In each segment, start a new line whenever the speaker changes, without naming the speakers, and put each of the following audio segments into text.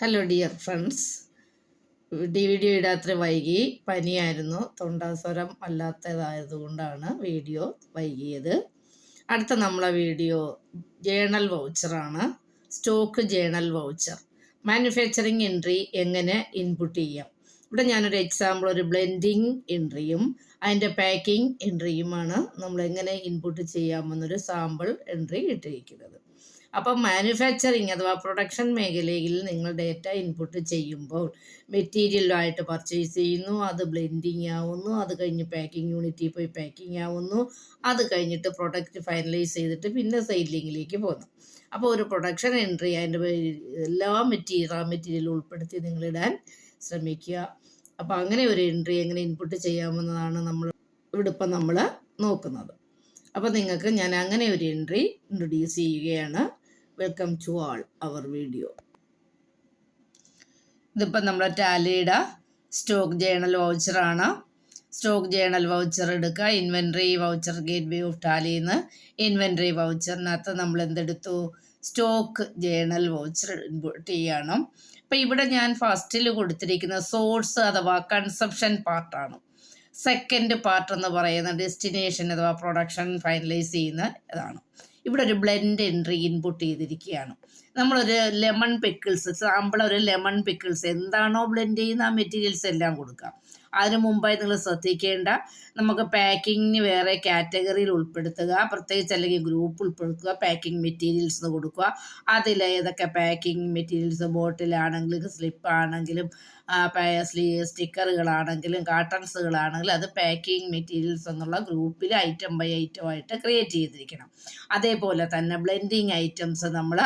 Hello dear friends, video ഇടാത്ര വൈകി. പനിയായിരുന്നു, തൊണ്ടാസ്വരം അല്ലാത്തതായതുകൊണ്ടാണ് വീഡിയോ വൈകിയത്. അടുത്ത നമ്മളെ വീഡിയോ ജേണൽ വൗച്ചറാണ്. Stock journal voucher manufacturing entry എങ്ങനെ ഇൻപുട്ട് ചെയ്യാം. ഇവിടെ ഞാനൊരു എക്സാമ്പിൾ, ഒരു ബ്ലെൻഡിങ് എൻട്രിയും അതിൻ്റെ പാക്കിംഗ് എൻട്രിയുമാണ് നമ്മൾ എങ്ങനെ ഇൻപുട്ട് ചെയ്യാമെന്നൊരു സാമ്പിൾ എൻട്രി ഇട്ടിരിക്കുന്നത്. അപ്പം മാനുഫാക്ചറിങ് അഥവാ പ്രൊഡക്ഷൻ മേഖലയിൽ നിങ്ങൾ ഡേറ്റ ഇൻപുട്ട് ചെയ്യുമ്പോൾ മെറ്റീരിയലായിട്ട് പർച്ചേസ് ചെയ്യുന്നു, അത് ബ്ലെൻഡിങ് ആവുന്നു, അത് കഴിഞ്ഞ് പാക്കിംഗ് യൂണിറ്റിൽ പോയി പാക്കിംഗ് ആവുന്നു, അത് കഴിഞ്ഞിട്ട് പ്രൊഡക്റ്റ് ഫൈനലൈസ് ചെയ്തിട്ട് പിന്നെ സെയിലിങ്ങിലേക്ക് പോകുന്നു. അപ്പോൾ ഒരു പ്രൊഡക്ഷൻ എൻട്രി അതിൻ്റെ എല്ലാ മെറ്റീരിയൽ ഉൾപ്പെടുത്തി നിങ്ങളിടാൻ ശ്രമിക്കുക. അപ്പോൾ അങ്ങനെ ഒരു എൻട്രി എങ്ങനെ ഇൻപുട്ട് ചെയ്യാമെന്നതാണ് ഇവിടെ ഇപ്പം നമ്മൾ നോക്കുന്നത്. അപ്പോൾ നിങ്ങൾക്ക് ഞാൻ അങ്ങനെ ഒരു എൻട്രി ഇൻട്രൊഡ്യൂസ് ചെയ്യുകയാണ്. Welcome to all our video. ഇതിപ്പോൾ നമ്മുടെ ടാലിയുടെ സ്റ്റോക്ക് ജേണൽ വൗച്ചറാണ്. സ്റ്റോക്ക് ജേണൽ വൗച്ചർ എടുക്കുക. Inventory voucher gateway of ടാലിയിൽ നിന്ന് ഇൻവെൻട്രി വൗച്ചറിനകത്ത് നമ്മൾ എന്തെടുത്തു? സ്റ്റോക്ക് ജേണൽ വൗച്ചർ ഇൻപുട്ട് ചെയ്യണം. അപ്പോൾ ഇവിടെ ഞാൻ ഫസ്റ്റിൽ കൊടുത്തിരിക്കുന്ന സോഴ്സ് അഥവാ കൺസപ്ഷൻ പാർട്ടാണ്. സെക്കൻഡ് പാർട്ട് എന്ന് പറയുന്ന ഡെസ്റ്റിനേഷൻ അഥവാ പ്രൊഡക്ഷൻ ഫൈനലൈസ് ചെയ്യുന്ന ഇതാണ്. ഇവിടെ ഒരു ബ്ലെൻഡ് എൻട്രി ഇൻപുട്ട് ചെയ്തിരിക്കുകയാണ്. നമ്മളൊരു ലെമൺ പിക്കിൾസ് സാമ്പിൾ, ഒരു ലെമൺ പിക്കിൾസ് എന്താണോ ബ്ലെൻഡ് ചെയ്യുന്ന ആ മെറ്റീരിയൽസ് എല്ലാം കൊടുക്കാം. അതിന് മുമ്പായി നിങ്ങൾ ശ്രദ്ധിക്കേണ്ട, നമുക്ക് പാക്കിങ്ങിന് വേറെ കാറ്റഗറിയിൽ ഉൾപ്പെടുത്തുക, പ്രത്യേകിച്ച് അല്ലെങ്കിൽ ഗ്രൂപ്പ് ഉൾപ്പെടുത്തുക. പാക്കിംഗ് മെറ്റീരിയൽസ് എന്ന് കൊടുക്കുക. അതിൽ ഏതൊക്കെ പാക്കിംഗ് മെറ്റീരിയൽസ്, ബോട്ടിലാണെങ്കിലും സ്ലിപ്പാണെങ്കിലും സ്റ്റിക്കറുകളാണെങ്കിലും കാർട്ടൺസുകളാണെങ്കിലും അത് പാക്കിംഗ് മെറ്റീരിയൽസ് എന്നുള്ള ഗ്രൂപ്പിൽ ഐറ്റം ബൈ ഐറ്റം ആയിട്ട് ക്രിയേറ്റ് ചെയ്തിരിക്കണം. അതേപോലെ തന്നെ ബ്ലെൻഡിങ് ഐറ്റംസ് നമ്മൾ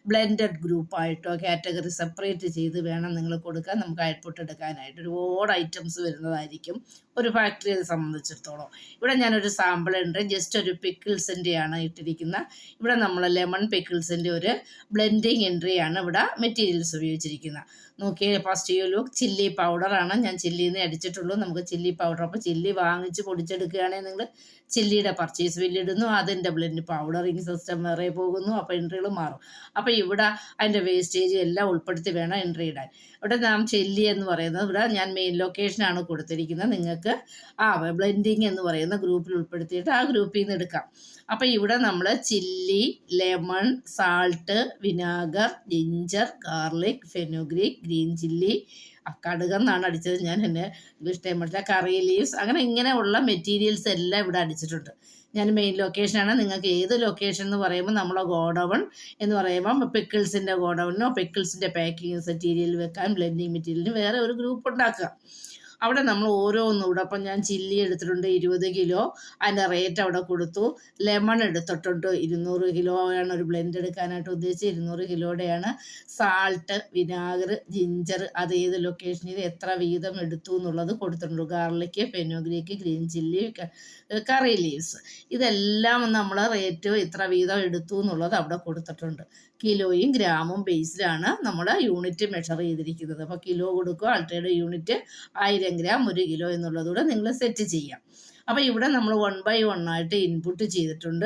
ബ്ലെൻഡഡ് ഗ്രൂപ്പായിട്ടോ കാറ്റഗറി സെപ്പറേറ്റ് ചെയ്ത് വേണം നിങ്ങൾ കൊടുക്കാൻ. നമുക്ക് ഔട്ട്പുട്ട് എടുക്കാനായിട്ട് ഒരുപാട് ഐറ്റംസ് വരുന്നതായിരിക്കും ഒരു ഫാക്ടറിയെ സംബന്ധിച്ചിടത്തോളം. ഇവിടെ ഞാനൊരു സാമ്പിൾ ഉണ്ട്, ജസ്റ്റ് ഒരു പിക്കിൾസിൻ്റെയാണ് ഇട്ടിരിക്കുന്നത്. ഇവിടെ നമ്മൾ ലെമൺ പിക്കിൾസിൻ്റെ ഒരു ബ്ലെൻഡിങ് എൻട്രിയാണ് ഇവിടെ മെറ്റീരിയൽസ് ഉപയോഗിച്ചിരിക്കുന്നത്. നോക്കിയേ, ഫസ്റ്റ് യു ലുക്ക്, ചില്ലി പൗഡറാണ്. ഞാൻ ചില്ലിയിൽ നിന്ന് അടിച്ചിട്ടുള്ളൂ. നമുക്ക് ചില്ലി പൗഡർ, അപ്പോൾ ചില്ലി വാങ്ങിച്ച് പൊടിച്ചെടുക്കുകയാണെങ്കിൽ നിങ്ങൾ ചില്ലിയുടെ പർച്ചേസ് ബില്ല് ഇടുന്നു, അതിൻ്റെ ബ്ലെൻഡ് പൗഡറിങ് സിസ്റ്റം വേറെ പോകുന്നു, അപ്പോൾ എൻട്രികൾ മാറും. അപ്പോൾ ഇവിടെ അതിൻ്റെ വേസ്റ്റേജ് എല്ലാം ഉൾപ്പെടുത്തി വേണം എൻട്രി ഇടാൻ. ഇവിടെ നാം ചില്ലി എന്ന് പറയുന്നത് ഇവിടെ ഞാൻ മെയിൻ ലൊക്കേഷനാണ് കൊടുത്തിരിക്കുന്നത്. നിങ്ങൾക്ക് ബ്ലെൻഡിങ് എന്ന് പറയുന്ന ഗ്രൂപ്പിൽ ഉൾപ്പെടുത്തിയിട്ട് ആ ഗ്രൂപ്പിൽ നിന്ന് എടുക്കാം. അപ്പോൾ ഇവിടെ നമ്മൾ chilli, lemon, salt, vinegar, ginger, garlic, fenugreek, green chilli, കടുകെന്നാണ് അടിച്ചത്, ഞാൻ എൻ്റെ ഇംഗ്ലീഷ് ടൈം പഠിച്ച കറി ലീവ്സ്, അങ്ങനെ ഇങ്ങനെയുള്ള മെറ്റീരിയൽസ് എല്ലാം ഇവിടെ അടിച്ചിട്ടുണ്ട്. ഞാൻ മെയിൻ ലൊക്കേഷനാണ്. നിങ്ങൾക്ക് ഏത് ലൊക്കേഷൻ എന്ന് പറയുമ്പോൾ നമ്മളെ ഗോഡൗൺ എന്ന് പറയുമ്പോൾ പിക്കിൾസിൻ്റെ ഗോഡൗണിനോ പിക്കിൾസിൻ്റെ പാക്കിങ് മെറ്റീരിയൽ വെക്കാൻ ബ്ലെൻഡിങ് മെറ്റീരിയലിന് വേറെ ഒരു ഗ്രൂപ്പ് ഉണ്ടാക്കുക. അവിടെ നമ്മൾ ഓരോന്നും ഇവിടെ, അപ്പം ഞാൻ ചില്ലി എടുത്തിട്ടുണ്ട് 20 കിലോ, അതിൻ്റെ റേറ്റ് അവിടെ കൊടുത്തു. ലെമൺ എടുത്തിട്ടുണ്ട് 200 കിലോ ആണ് ഒരു ബ്ലെൻഡ് എടുക്കാനായിട്ട് ഉദ്ദേശിച്ച് 200 കിലോയുടെയാണ്. സാൾട്ട്, വിനാഗർ, ജിഞ്ചർ, അത് ഏത് ലൊക്കേഷനിൽ എത്ര വീതം എടുത്തു എന്നുള്ളത് കൊടുത്തിട്ടുണ്ട്. ഗാർലിക്ക്, ഫെനുഗ്രീക്ക്, ഗ്രീൻ ചില്ലി, കറി ലീവ്സ്, ഇതെല്ലാം നമ്മൾ റേറ്റ് ഇത്ര വീതം എടുത്തു എന്നുള്ളത് അവിടെ കൊടുത്തിട്ടുണ്ട്. കിലോയും ഗ്രാമും ബേസിലാണ് നമ്മൾ യൂണിറ്റ് മെഷർ ചെയ്തിരിക്കുന്നത്. അപ്പോൾ കിലോ കൊടുക്കുക, അൾട്ടയുടെ യൂണിറ്റ് 1000 ഗ്രാം 1 കിലോ എന്നുള്ളതുകൂടെ നിങ്ങൾ സെറ്റ് ചെയ്യാം. അപ്പോൾ ഇവിടെ നമ്മൾ 1 by 1 ആയിട്ട് ഇൻപുട്ട് ചെയ്തിട്ടുണ്ട്.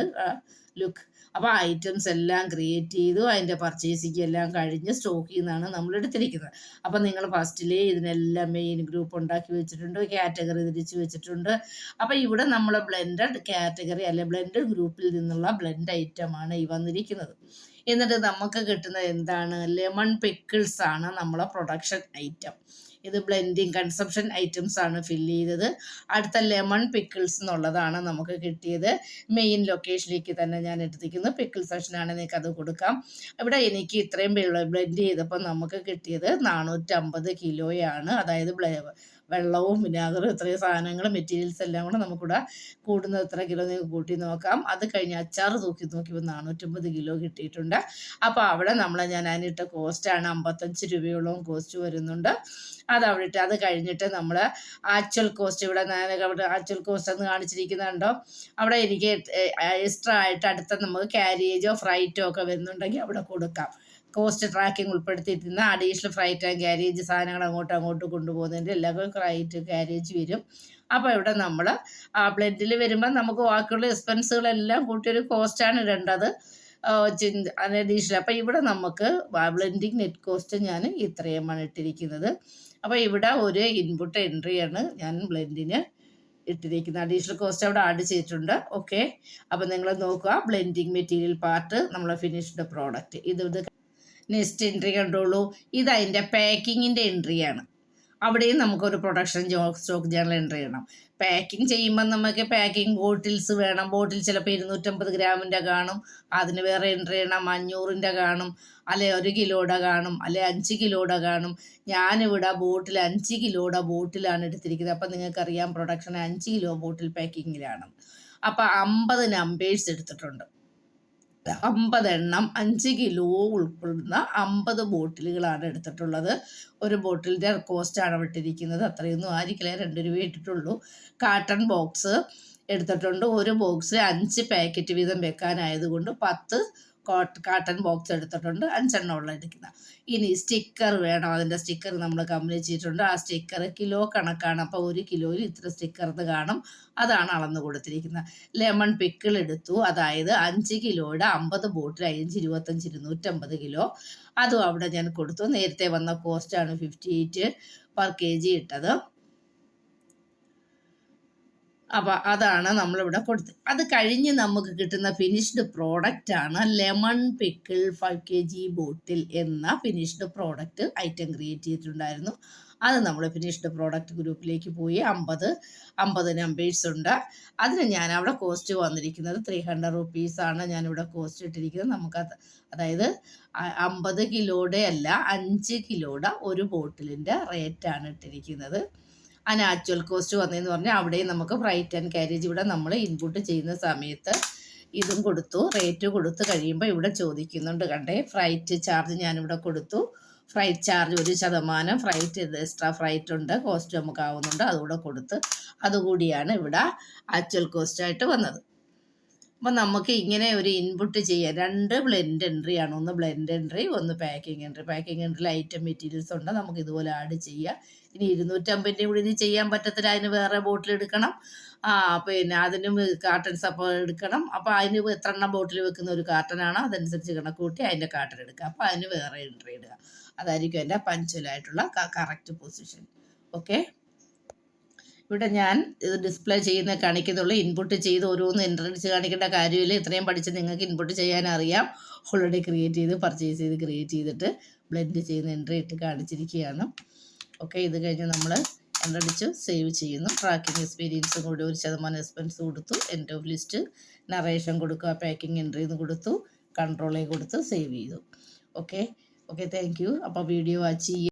ലുക്ക്, അപ്പോൾ ഐറ്റംസ് എല്ലാം ക്രിയേറ്റ് ചെയ്തു, അതിൻ്റെ പർച്ചേസിങ് എല്ലാം കഴിഞ്ഞ് സ്റ്റോക്കിൽ നിന്നാണ് നമ്മൾ എടുത്തിരിക്കുന്നത്. അപ്പോൾ നിങ്ങൾ ഫസ്റ്റിലേ ഇതിനെല്ലാം മെയിൻ ഗ്രൂപ്പ് ഉണ്ടാക്കി വെച്ചിട്ടുണ്ട്, കാറ്റഗറി തിരിച്ച് വെച്ചിട്ടുണ്ട്. അപ്പോൾ ഇവിടെ നമ്മൾ ബ്ലെൻഡഡ് കാറ്റഗറി അല്ലെ ബ്ലെൻഡഡ് ഗ്രൂപ്പിൽ നിന്നുള്ള ബ്ലെൻഡ് ഐറ്റമാണ് ഈ വന്നിരിക്കുന്നത്. എന്നിട്ട് നമുക്ക് കിട്ടുന്നത് എന്താണ്? ലെമൺ പിക്കിൾസ് ആണ് നമ്മളെ പ്രൊഡക്ഷൻ ഐറ്റം. ഇത് ബ്ലെൻഡിങ് കൺസപ്ഷൻ ഐറ്റംസ് ആണ് ഫില്ല് ചെയ്തത്. അടുത്ത ലെമൺ പിക്കിൾസ് എന്നുള്ളതാണ് നമുക്ക് കിട്ടിയത്. മെയിൻ ലൊക്കേഷനിലേക്ക് തന്നെ ഞാൻ എടുത്തിരിക്കുന്നു. പിക്കിൾ സെക്ഷനാണ്, നിങ്ങൾക്ക് അത് കൊടുക്കാം. ഇവിടെ എനിക്ക് ഇത്രയും ബ്ലെൻഡ് ചെയ്തപ്പോൾ നമുക്ക് കിട്ടിയത് 450 കിലോയാണ്. അതായത് വെള്ളവും വിനാഗറും ഇത്രയും സാധനങ്ങൾ മെറ്റീരിയൽസ് എല്ലാം കൂടെ നമുക്കിവിടെ കൂടുന്നത് എത്ര കിലോ നിങ്ങൾക്ക് കൂട്ടി നോക്കാം. അത് കഴിഞ്ഞ് അച്ചാർ നോക്കിയപ്പോൾ 450 കിലോ കിട്ടിയിട്ടുണ്ട്. അപ്പോൾ അവിടെ ഞാൻ അതിനിട്ട കോസ്റ്റാണ് 55 രൂപയോളം കോസ്റ്റ് വരുന്നുണ്ട്. അത് അവിടെ ഇട്ട് അത് കഴിഞ്ഞിട്ട് നമ്മൾ ആക്ച്വൽ കോസ്റ്റ്, ഇവിടെ അവിടെ ആക്ച്വൽ കോസ്റ്റ് എന്ന് കാണിച്ചിരിക്കുന്നുണ്ടോ, അവിടെ എനിക്ക് എക്സ്ട്രാ ആയിട്ട് അടുത്ത നമുക്ക് ക്യാരിയേജോ ഫ്രൈറ്റോ ഒക്കെ വരുന്നുണ്ടെങ്കിൽ അവിടെ കൊടുക്കാം. കോസ്റ്റ് ട്രാക്കിംഗ് ഉൾപ്പെടുത്തിയിരുന്ന അഡീഷണൽ ഫ്രൈറ്റ് ആൻഡ് ക്യാരേജ് സാധനങ്ങൾ അങ്ങോട്ട് കൊണ്ടുപോകുന്നതിൻ്റെ എല്ലാവർക്കും ഫ്രൈറ്റ് ക്യാരേജ് വരും. അപ്പോൾ ഇവിടെ നമ്മൾ ബ്ലെൻഡിൽ വരുമ്പോൾ നമുക്ക് ബാക്കിയുള്ള എക്സ്പെൻസുകളെല്ലാം കൂട്ടിയൊരു കോസ്റ്റാണ് ഇടേണ്ടത്. അഡീഷണൽ. അപ്പോൾ ഇവിടെ നമുക്ക് ബ്ലെൻഡിങ് നെറ്റ് കോസ്റ്റ് ഞാൻ ഇത്രയുമാണ് ഇട്ടിരിക്കുന്നത്. അപ്പോൾ ഇവിടെ ഒരു ഇൻപുട്ട് എൻട്രിയാണ് ഞാൻ ബ്ലെൻഡിന് ഇട്ടിരിക്കുന്നത്. അഡീഷണൽ കോസ്റ്റ് അവിടെ ആഡ് ചെയ്തിട്ടുണ്ട്. ഓക്കെ, അപ്പോൾ നിങ്ങൾ നോക്കുക, ബ്ലെൻഡിങ് മെറ്റീരിയൽ പാർട്ട് നമ്മളെ ഫിനിഷ്ഡ് പ്രോഡക്റ്റ്. ഇത് നെക്സ്റ്റ് എൻട്രി കണ്ടോളൂ. ഇത് അതിൻ്റെ പാക്കിങ്ങിൻ്റെ എൻട്രിയാണ്. അവിടെയും നമുക്കൊരു പ്രൊഡക്ഷൻ സ്റ്റോക്ക് ജേണൽ എൻട്രി ചെയ്യണം. പാക്കിംഗ് ചെയ്യുമ്പോൾ നമുക്ക് പാക്കിംഗ് ബോട്ടിൽസ് വേണം. ബോട്ടിൽ ചിലപ്പോൾ 250 ഗ്രാമിൻ്റെ കാണും, അതിന് വേറെ എൻട്രി ചെയ്യണം. 500-ൻ്റെ കാണും, അല്ലെ 1 കിലോയുടെ കാണും, അല്ലെ 5 കിലോയുടെ കാണും. ഞാനിവിടെ ബോട്ടിൽ 5 കിലോയുടെ ബോട്ടിലാണ് എടുത്തിരിക്കുന്നത്. അപ്പം നിങ്ങൾക്കറിയാം പ്രൊഡക്ഷൻ 5 കിലോ ബോട്ടിൽ പാക്കിങ്ങിലാണ്. അപ്പോൾ 50 നമ്പേഴ്സ് എടുത്തിട്ടുണ്ട്. 50 എണ്ണം 5 കിലോ ഉൾപ്പെടുന്ന 50 ബോട്ടിലുകളാണ് എടുത്തിട്ടുള്ളത്. ഒരു ബോട്ടിലിൻ്റെ കോസ്റ്റാണ് വിട്ടിരിക്കുന്നത്. അത്രയൊന്നും ആയിരിക്കില്ല, 2 രൂപ ഇട്ടിട്ടുള്ളൂ. കാട്ടൺ ബോക്സ് എടുത്തിട്ടുണ്ട്. ഒരു ബോക്സിൽ 5 പാക്കറ്റ് വീതം വെക്കാനായതുകൊണ്ട് 10 കാട്ടൺ ബോക്സ് എടുത്തിട്ടുണ്ട്. 5 എണ്ണം ഉള്ള എടുക്കുന്നത്. ഇനി സ്റ്റിക്കർ വേണം. അതിൻ്റെ സ്റ്റിക്കർ നമ്മൾ കമ്പനി ചെയ്തിട്ടുണ്ട്. ആ സ്റ്റിക്കർ കിലോ കണക്കാണ്. അപ്പോൾ 1 കിലോയിൽ ഇത്ര സ്റ്റിക്കറിന് കാണും. അതാണ് അളന്ന് കൊടുത്തിരിക്കുന്നത്. ലെമൺ പിക്കിൾ എടുത്തു. അതായത് 5 കിലോയുടെ 50 ബോട്ടിൽ 5, 25, 250 കിലോ. അതും അവിടെ ഞാൻ കൊടുത്തു. നേരത്തെ വന്ന കോസ്റ്റാണ് 58 per kg ഇട്ടത്. അപ്പോൾ അതാണ് നമ്മളിവിടെ കൊടുത്തത്. അത് കഴിഞ്ഞ് നമുക്ക് കിട്ടുന്ന ഫിനിഷ്ഡ് പ്രോഡക്റ്റാണ് ലെമൺ പിക്കിൾ 5 kg ബോട്ടിൽ എന്ന ഫിനിഷ്ഡ് പ്രോഡക്റ്റ് ഐറ്റം ക്രിയേറ്റ് ചെയ്തിട്ടുണ്ടായിരുന്നു. അത് നമ്മൾ ഫിനിഷ്ഡ് പ്രോഡക്റ്റ് ഗ്രൂപ്പിലേക്ക് പോയി 50 നമ്പേഴ്സ് ഉണ്ട്. അതിന് ഞാൻ അവിടെ കോസ്റ്റ് വന്നിരിക്കുന്നത് 300 റുപ്പീസാണ് ഞാനിവിടെ കോസ്റ്റ് ഇട്ടിരിക്കുന്നത്. നമുക്കത് അതായത് 50 കിലോയുടെ അല്ല, 5 കിലോയുടെ ഒരു ബോട്ടിലിൻ്റെ റേറ്റാണ് ഇട്ടിരിക്കുന്നത്. അതിന് ആക്ച്വൽ കോസ്റ്റ് വന്നതെന്ന് പറഞ്ഞാൽ അവിടെയും നമുക്ക് ഫ്രൈറ്റ് ആൻഡ് കാരേജ് ഇവിടെ നമ്മൾ ഇൻപുട്ട് ചെയ്യുന്ന സമയത്ത് ഇതും കൊടുത്തു. റേറ്റ് കൊടുത്ത് കഴിയുമ്പോൾ ഇവിടെ ചോദിക്കുന്നുണ്ട് കണ്ടേ, ഫ്രൈറ്റ് ചാർജ് ഞാനിവിടെ കൊടുത്തു. Freight charge 1% freight extra freight ഉണ്ട്, കോസ്റ്റ് നമുക്ക് ആവുന്നുണ്ട്, അതുകൂടെ കൊടുത്ത് അതുകൂടിയാണ് ഇവിടെ ആക്ച്വൽ കോസ്റ്റായിട്ട് വന്നത്. അപ്പം നമുക്ക് ഇങ്ങനെ ഒരു ഇൻപുട്ട് ചെയ്യാം. 2 ബ്ലെൻഡ് എൻട്രിയാണ്. ഒന്ന് ബ്ലെൻഡ് എൻട്രി, ഒന്ന് പാക്കിംഗ് എൻട്രി. പാക്കിംഗ് എൻട്രിയിൽ ഐറ്റം മെറ്റീരിയൽസ് ഉണ്ട്, നമുക്ക് ഇതുപോലെ ആഡ് ചെയ്യാം. ഇനി 250 കൂടി ഇനി ചെയ്യാൻ പറ്റത്തില്ല, അതിന് വേറെ ബോട്ടിൽ എടുക്കണം. പിന്നെ അതിനും കാർട്ടൺസ് അപ്പോൾ എടുക്കണം. അപ്പോൾ അതിന് എത്ര എണ്ണം ബോട്ടിൽ വെക്കുന്ന ഒരു കാർട്ടനാണ്, അതനുസരിച്ച് കണക്ക് കൂട്ടി അതിൻ്റെ കാർട്ടൺ എടുക്കുക. അപ്പോൾ അതിന് വേറെ എൻട്രി ഇടുക. അതായിരിക്കും എൻ്റെ പഞ്ച്വലായിട്ടുള്ള കറക്റ്റ് പൊസിഷൻ. ഓക്കെ, ഇവിടെ ഞാൻ ഇത് ഡിസ്പ്ലേ ചെയ്യുന്ന കാണിക്കുന്നുള്ളൂ. ഇൻപുട്ട് ചെയ്ത് ഓരോന്ന് എൻ്റർ അടിച്ച് കാണിക്കേണ്ട കാര്യമില്ല. ഇത്രയും പഠിച്ച് നിങ്ങൾക്ക് ഇൻപുട്ട് ചെയ്യാൻ അറിയാം. ഓൾറെഡി ക്രിയേറ്റ് ചെയ്ത് പർച്ചേസ് ചെയ്ത് ക്രിയേറ്റ് ചെയ്തിട്ട് ബ്ലെൻഡ് ചെയ്യുന്ന എൻട്രി ഇട്ട് കാണിച്ചിരിക്കുകയാണ്. ഓക്കെ, ഇത് കഴിഞ്ഞ് നമ്മൾ എൻ്റർ അടിച്ച് സേവ് ചെയ്യുന്നു. ട്രാക്കിംഗ് എക്സ്പീരിയൻസും കൂടി 1% എക്സ്പെൻസ് കൊടുത്തു. എൻഡ് ഓഫ് ലിസ്റ്റ് നറേഷൻ കൊടുക്കുക, പാക്കിംഗ് എൻട്രി എന്ന് കൊടുത്തു, കൺട്രോളേ കൊടുത്ത് സേവ് ചെയ്തു. Okay, thank you. അപ്പോൾ വീഡിയോ വാച്ച് ചെയ്യുക.